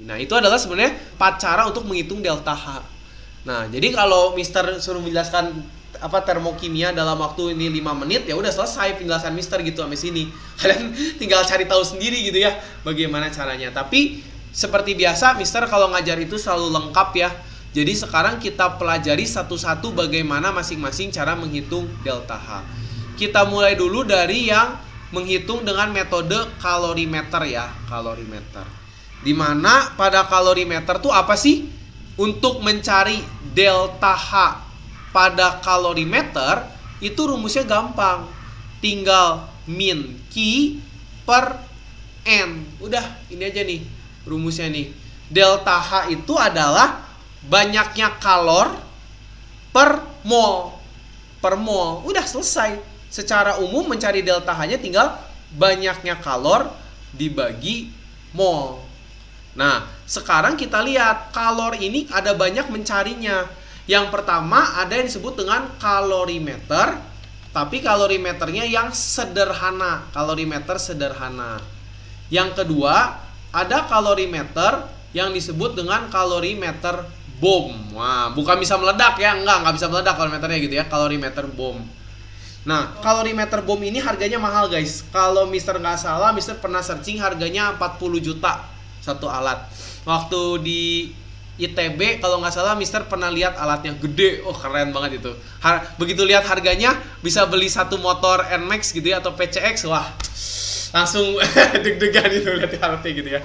Nah, itu adalah sebenarnya 4 cara untuk menghitung delta H. Nah, jadi kalau Mister suruh menjelaskan termokimia dalam waktu ini 5 menit, ya udah selesai penjelasan Mister gitu sampai sini. Kalian tinggal cari tahu sendiri gitu ya bagaimana caranya. Tapi seperti biasa Mister kalau ngajar itu selalu lengkap ya. Jadi sekarang kita pelajari satu-satu bagaimana masing-masing cara menghitung delta H. Kita mulai dulu dari yang menghitung dengan metode kalorimeter ya, kalorimeter. Dimana pada kalorimeter tuh apa sih? Untuk mencari delta H pada kalorimeter itu rumusnya gampang. Tinggal min Q per N. Udah, ini aja nih rumusnya nih. Delta H itu adalah banyaknya kalor per mol. Per mol. Udah selesai. Secara umum mencari delta H-nya tinggal banyaknya kalor dibagi mol. Nah, sekarang kita lihat kalor ini ada banyak mencarinya. Yang pertama ada yang disebut dengan kalorimeter, tapi kalorimeternya yang sederhana, kalorimeter sederhana. Yang kedua ada kalorimeter yang disebut dengan kalorimeter bom. Wah, bukan bisa meledak ya, enggak bisa meledak kalorimeternya gitu ya, kalorimeter bom. Nah, kalorimeter bom ini harganya mahal guys. Kalau Mister nggak salah, Mister pernah searching harganya 40 juta satu alat. Waktu di ITB kalau nggak salah Mister pernah lihat alatnya gede, oh keren banget itu. Begitu lihat harganya bisa beli satu motor NMAX gitu ya atau PCX, wah langsung deg-degan itu lihat alatnya gitu ya.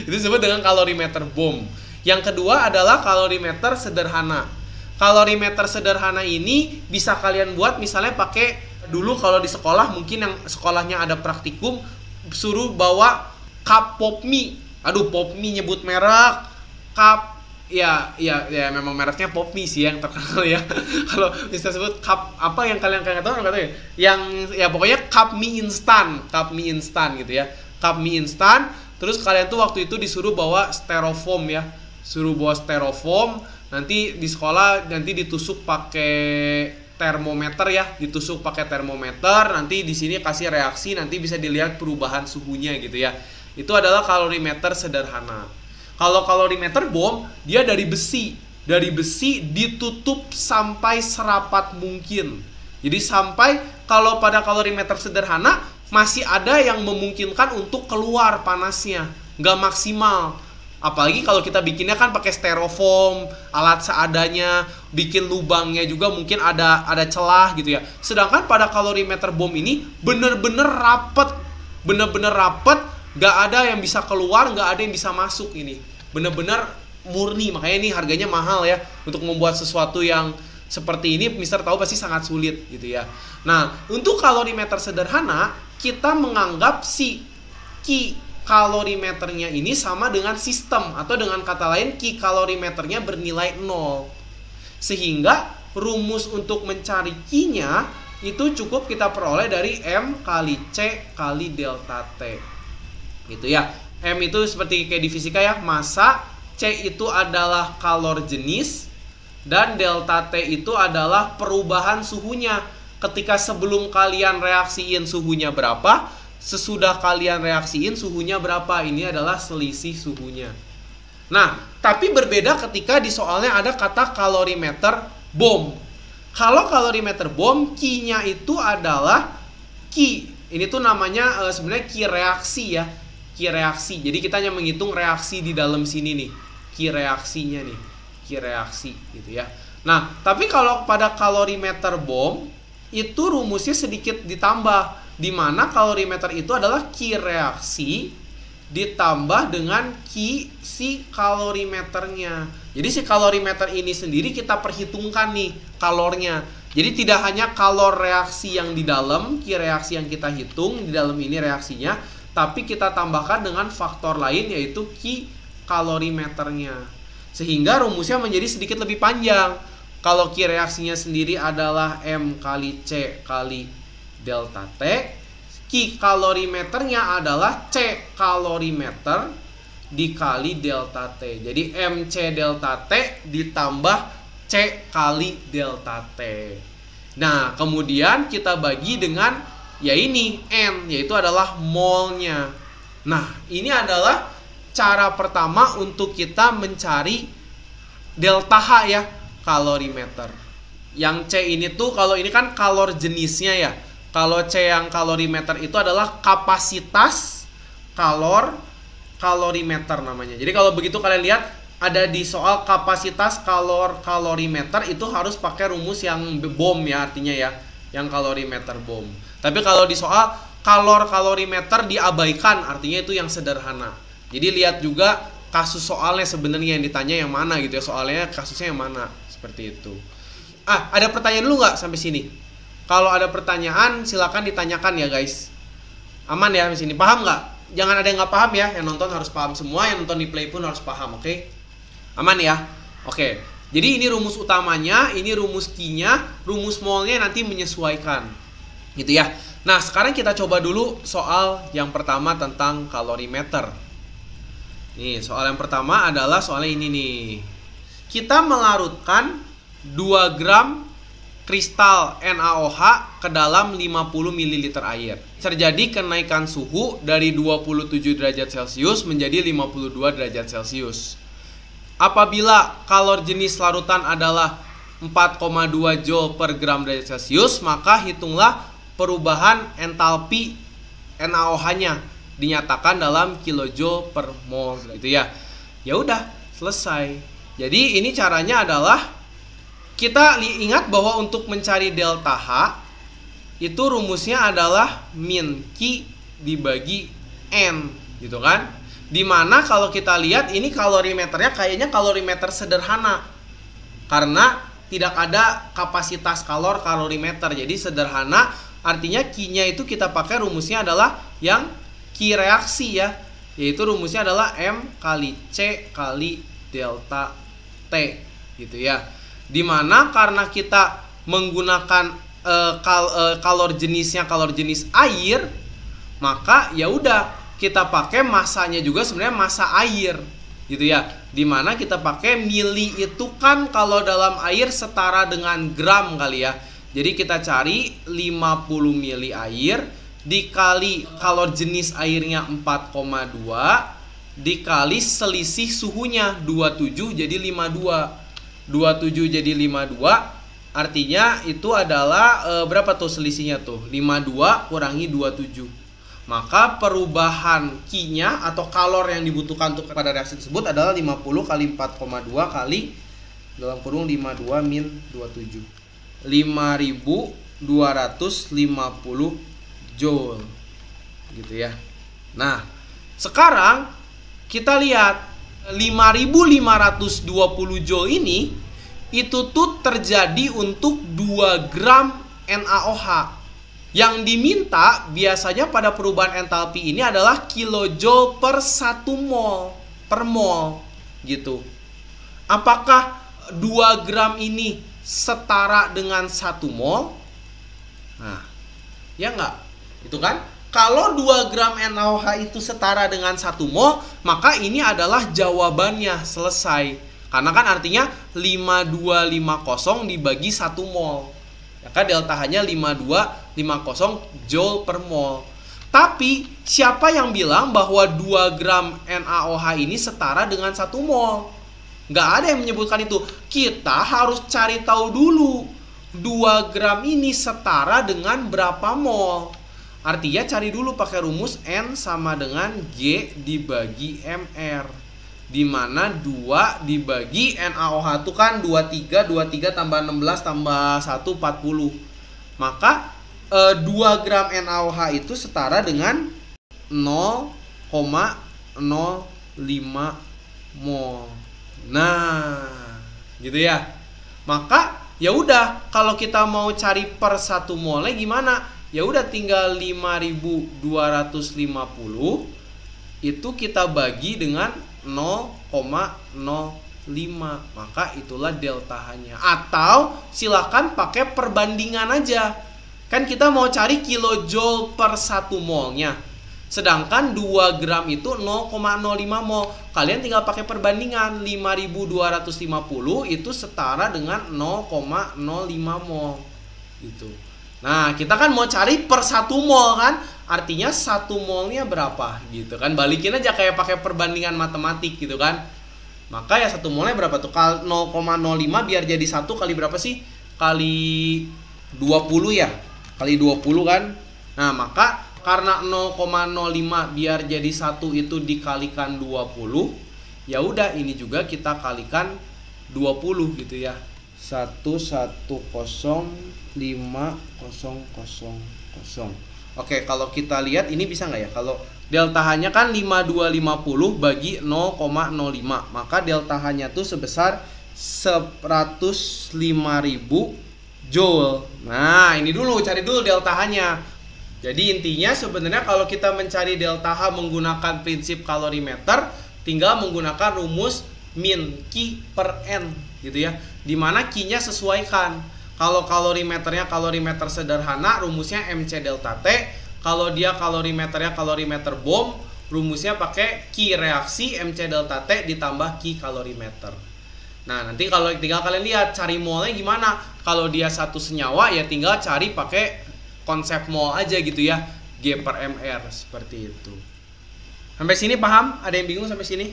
Itu disebut dengan kalorimeter bom. Yang kedua adalah kalorimeter sederhana. Kalorimeter sederhana ini bisa kalian buat misalnya pakai dulu kalau di sekolah mungkin yang sekolahnya ada praktikum suruh bawa cup pop mie. Aduh, pop mie nyebut merek. Cup ya memang mereknya pop mie sih yang terkenal ya. Kalau bisa sebut cup apa yang kalian tahu enggak tahu ya? Yang ya pokoknya cup mie instan gitu ya. Cup mie instan, terus kalian tuh waktu itu disuruh bawa styrofoam ya. Suruh bawa styrofoam, nanti di sekolah nanti ditusuk pakai termometer ya, ditusuk pakai termometer, nanti di sini kasih reaksi, nanti bisa dilihat perubahan suhunya gitu ya. Itu adalah kalorimeter sederhana. Kalau kalorimeter bom, dia dari besi. Dari besi ditutup sampai serapat mungkin. Jadi sampai kalau pada kalorimeter sederhana masih ada yang memungkinkan untuk keluar panasnya, nggak maksimal. Apalagi kalau kita bikinnya kan pakai styrofoam, alat seadanya, bikin lubangnya juga mungkin ada celah gitu ya. Sedangkan pada kalorimeter bom ini bener-bener rapet, gak ada yang bisa keluar, gak ada yang bisa masuk ini. Bener-bener murni, makanya ini harganya mahal ya. Untuk membuat sesuatu yang seperti ini, Mister tahu pasti sangat sulit gitu ya. Nah, untuk kalorimeter sederhana, kita menganggap si Q kalorimeternya ini sama dengan sistem, atau dengan kata lain Q kalorimeternya bernilai 0. Sehingga rumus untuk mencari Q-nya itu cukup kita peroleh dari M kali C kali delta T. Gitu ya. M itu seperti kayak di fisika ya, massa, C itu adalah kalor jenis, dan delta T itu adalah perubahan suhunya. Ketika sebelum kalian reaksiin suhunya berapa, sesudah kalian reaksiin suhunya berapa. Ini adalah selisih suhunya. Nah, tapi berbeda ketika di soalnya ada kata kalorimeter bom. Kalau kalorimeter bom, Q-nya itu adalah Q. Ini tuh namanya sebenarnya Q reaksi ya. Q reaksi. Jadi kita hanya menghitung reaksi di dalam sini nih. Q reaksinya nih. Q reaksi gitu ya. Nah, tapi kalau pada kalorimeter bom itu rumusnya sedikit ditambah, di mana kalorimeter itu adalah Q reaksi ditambah dengan Q si kalorimeternya. Jadi si kalorimeter ini sendiri kita perhitungkan nih kalornya. Jadi tidak hanya kalor reaksi yang di dalam, Q reaksi yang kita hitung di dalam ini reaksinya, tapi kita tambahkan dengan faktor lain yaitu Q kalorimeternya. Sehingga rumusnya menjadi sedikit lebih panjang. Kalau Q reaksinya sendiri adalah M kali C kali delta T, Q kalorimeternya adalah C kalorimeter dikali delta T. Jadi MC delta T ditambah C kali delta T. Nah, kemudian kita bagi dengan ya ini N, yaitu adalah molnya. Nah, ini adalah cara pertama untuk kita mencari delta H ya, kalorimeter. Yang C ini tuh, kalau ini kan kalor jenisnya ya. Kalau C yang kalorimeter itu adalah kapasitas kalorimeter namanya. Jadi kalau begitu kalian lihat ada di soal kapasitas kalorimeter itu harus pakai rumus yang BOM ya, artinya ya, yang kalorimeter BOM. Tapi kalau di soal kalorimeter diabaikan, artinya itu yang sederhana. Jadi lihat juga kasus soalnya sebenarnya yang ditanya yang mana gitu ya, soalnya kasusnya yang mana, seperti itu. Ada pertanyaan dulu nggak sampai sini? Kalau ada pertanyaan silakan ditanyakan ya guys. Aman ya di sini, paham nggak? Jangan ada yang nggak paham ya, yang nonton harus paham semua, yang nonton di play pun harus paham, oke? Aman ya? Oke. Jadi ini rumus utamanya, ini rumus Q-nya, rumus molnya nanti menyesuaikan. Gitu ya. Nah, sekarang kita coba dulu soal yang pertama tentang kalorimeter. Nih, soal yang pertama adalah soalnya ini nih. Kita melarutkan 2 gram kristal NaOH ke dalam 50 ml air. Terjadi kenaikan suhu dari 27 derajat Celcius menjadi 52 derajat Celcius. Apabila kalor jenis larutan adalah 4,2 Joule per gram derajat Celcius, maka hitunglah perubahan entalpi NaOH-nya dinyatakan dalam kilojoule per mol gitu ya. Ya udah, selesai. Jadi ini caranya adalah kita ingat bahwa untuk mencari delta H itu rumusnya adalah min Q dibagi N gitu kan. Dimana kalau kita lihat ini kalorimeternya kayaknya kalorimeter sederhana karena tidak ada kapasitas kalorimeter, jadi sederhana. Artinya Q-nya itu kita pakai rumusnya adalah yang Q reaksi ya, yaitu rumusnya adalah M kali C kali delta T gitu ya. Dimana karena kita menggunakan kalor jenisnya kalor jenis air, maka ya udah kita pakai masanya juga sebenarnya massa air gitu ya. Dimana kita pakai mili itu kan kalau dalam air setara dengan gram kali ya. Jadi kita cari 50 mili air dikali kalor jenis airnya 4,2 dikali selisih suhunya 27 jadi 52. 27 jadi 52 artinya itu adalah berapa tuh selisihnya tuh? 52 kurangi 27. Maka perubahan Q-nya atau kalor yang dibutuhkan untuk pada reaksi tersebut adalah 50 kali 4,2 kali dalam kurung 52 min 27. 5250 Joule gitu ya. Nah, sekarang kita lihat 5520 Joule ini itu tuh terjadi untuk 2 gram NaOH. Yang diminta biasanya pada perubahan entalpi ini adalah kilojoule per 1 mol per mol gitu. Apakah 2 gram ini setara dengan 1 mol? Nah, ya enggak? Itu kan? Kalau 2 gram NaOH itu setara dengan 1 mol, maka ini adalah jawabannya, selesai. Karena kan artinya 5250 dibagi 1 mol. Ya kan delta H-nya 5250 Joule per mol. Tapi siapa yang bilang bahwa 2 gram NaOH ini setara dengan 1 mol? Nggak ada yang menyebutkan itu. Kita harus cari tahu dulu 2 gram ini setara dengan berapa mol. Artinya cari dulu pakai rumus N sama dengan G dibagi MR. Dimana 2 dibagi NaOH itu kan 23 tambah 16 tambah 1 40. Maka 2 gram NaOH itu setara dengan 0,05 mol. Nah, gitu ya. Maka ya udah, kalau kita mau cari per 1 molnya gimana? Ya udah tinggal 5250 itu kita bagi dengan 0,05. Maka itulah delta H-nya. Atau silakan pakai perbandingan aja. Kan kita mau cari kilojoule per 1 molnya. Sedangkan 2 gram itu 0,05 mol. Kalian tinggal pakai perbandingan. 5250 itu setara dengan 0,05 mol. Gitu. Nah, kita kan mau cari per 1 mol kan? Artinya 1 molnya berapa gitu kan? Balikin aja kayak pakai perbandingan matematik gitu kan. Maka ya 1 molnya berapa tuh? 0,05 biar jadi 1 kali berapa sih? Kali 20 ya. Kali 20 kan? Nah, maka karena 0,05 biar jadi 1 itu dikalikan 20, ya udah ini juga kita kalikan 20 gitu ya. 1105000. Oke, kalau kita lihat ini bisa nggak ya? Kalau delta H-nya kan 5250 bagi 0,05, maka delta H-nya tuh sebesar 105.000 joule. Nah, ini dulu, cari dulu delta H-nya. Jadi intinya sebenarnya kalau kita mencari delta H menggunakan prinsip kalorimeter, tinggal menggunakan rumus min Q per N gitu ya. Dimana Q-nya sesuaikan. Kalau kalorimeternya kalorimeter sederhana, rumusnya MC delta T. Kalau dia kalorimeternya kalorimeter bom, rumusnya pakai Q reaksi MC delta T ditambah Q kalorimeter. Nah, nanti kalau tinggal kalian lihat cari molnya gimana. Kalau dia satu senyawa ya tinggal cari pakai konsep mol aja gitu ya. G per MR seperti itu. Sampai sini paham? Ada yang bingung sampai sini?